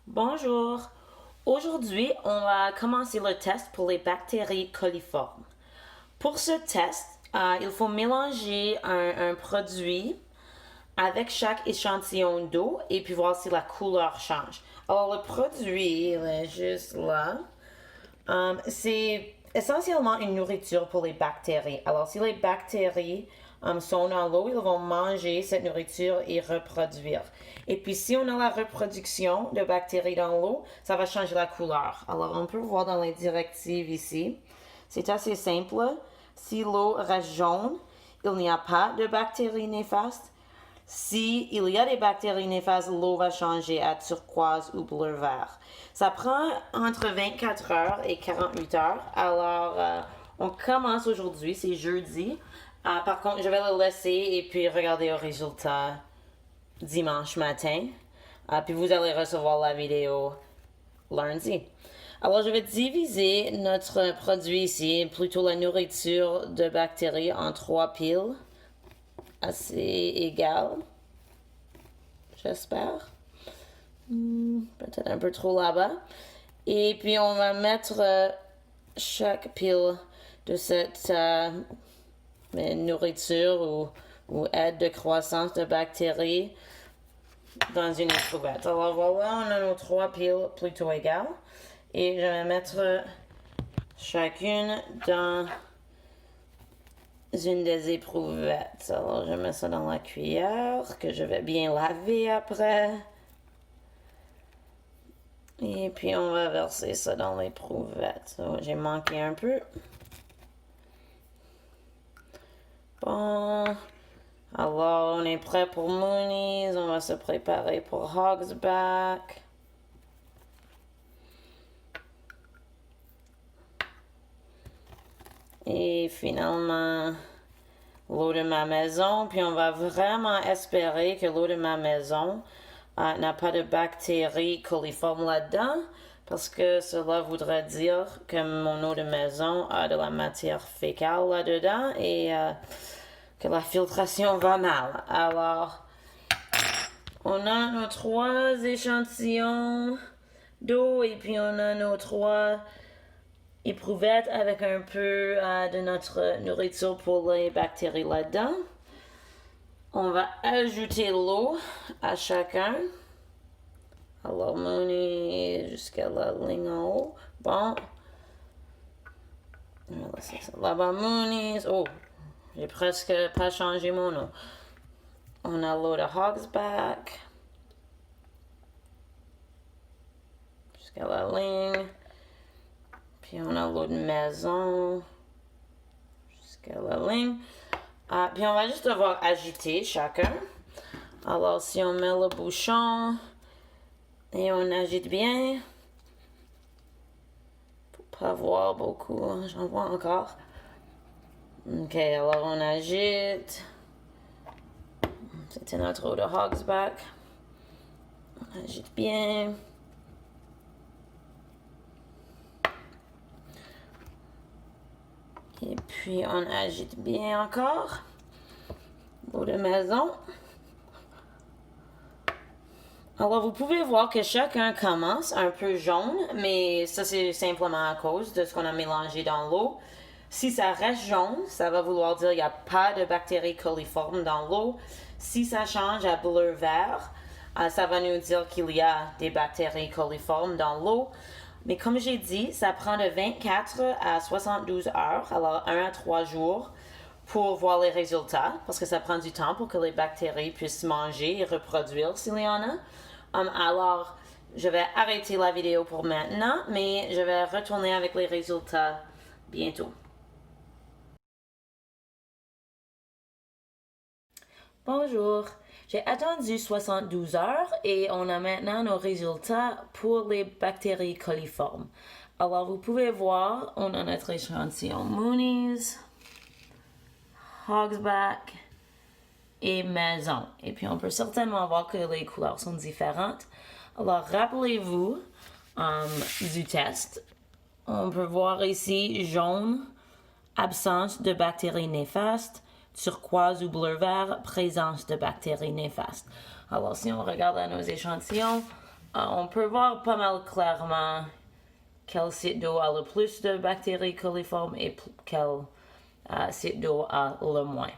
Bonjour. Aujourd'hui, on va commencer le test pour les bactéries coliformes. Pour ce test, il faut mélanger un produit avec chaque échantillon d'eau et puis voir si la couleur change. Alors, le produit, il est juste là. C'est essentiellement une nourriture pour les bactéries. Alors, si les bactéries sont dans l'eau, ils vont manger cette nourriture et reproduire. Et puis, si on a la reproduction de bactéries dans l'eau, ça va changer la couleur. Alors, on peut voir dans les directives ici. C'est assez simple. Si l'eau reste jaune, il n'y a pas de bactéries néfastes. Si il y a des bactéries néfastes, l'eau va changer à turquoise ou bleu-vert. Ça prend entre 24 heures et 48 heures. Alors, on commence aujourd'hui, c'est jeudi. Par contre, je vais le laisser et puis regarder le résultat dimanche matin. Puis vous allez recevoir la vidéo lundi. Alors, je vais diviser notre produit ici, plutôt la nourriture de bactéries, en 3 piles assez égales. J'espère. Peut-être un peu trop là-bas. Et puis, on va mettre chaque pile de cette nourriture ou aide de croissance de bactéries dans une éprouvette. Alors voilà, on a nos 3 piles plutôt égales. Et je vais mettre chacune dans une des éprouvettes. Alors je mets ça dans la cuillère que je vais bien laver après. Et puis on va verser ça dans l'éprouvette. J'ai manqué un peu. Bon. Alors on est prêt pour Moonies. On va se préparer pour Hogsback. Et finalement, l'eau de ma maison. Puis on va vraiment espérer que l'eau de ma maison n'a pas de bactéries coliformes là-dedans. Parce que cela voudrait dire que mon eau de maison a de la matière fécale là-dedans et que la filtration va mal. Alors, on a nos 3 échantillons d'eau et puis on a nos 3 éprouvettes avec un peu de notre nourriture pour les bactéries là-dedans. On va ajouter l'eau à chacun. Alors, Mooney jusqu'à la ligne en haut. Bon. Là-bas, Mooney. Oh, j'ai presque pas changé mon nom. On a l'eau de Hogsback. Jusqu'à la ligne. Puis on a l'eau de maison. Jusqu'à la ligne. Puis on va juste devoir agiter chacun. Alors, si on met le bouchon et on agite bien, pour pas voir beaucoup, j'en vois encore. Ok, alors on agite. C'était notre eau de Hogsback. On agite bien. Et puis on agite bien encore. Eau de maison. Alors vous pouvez voir que chacun commence un peu jaune, mais ça c'est simplement à cause de ce qu'on a mélangé dans l'eau. Si ça reste jaune, ça va vouloir dire qu'il n'y a pas de bactéries coliformes dans l'eau. Si ça change à bleu-vert, ça va nous dire qu'il y a des bactéries coliformes dans l'eau. Mais comme j'ai dit, ça prend de 24 à 72 heures, alors 1 à 3 jours, pour voir les résultats, parce que ça prend du temps pour que les bactéries puissent manger et reproduire s'il y en a. Alors, je vais arrêter la vidéo pour maintenant, mais je vais retourner avec les résultats bientôt. Bonjour, j'ai attendu 72 heures et on a maintenant nos résultats pour les bactéries coliformes. Alors vous pouvez voir, on a notre échantillon Moonies, Hogsback et Maison. Et puis on peut certainement voir que les couleurs sont différentes. Alors rappelez-vous du test. On peut voir ici jaune, absence de bactéries néfastes. Turquoise ou bleu-vert, présence de bactéries néfastes. Alors, si on regarde à nos échantillons, On peut voir pas mal clairement quel site d'eau a le plus de bactéries coliformes et quel site d'eau a le moins.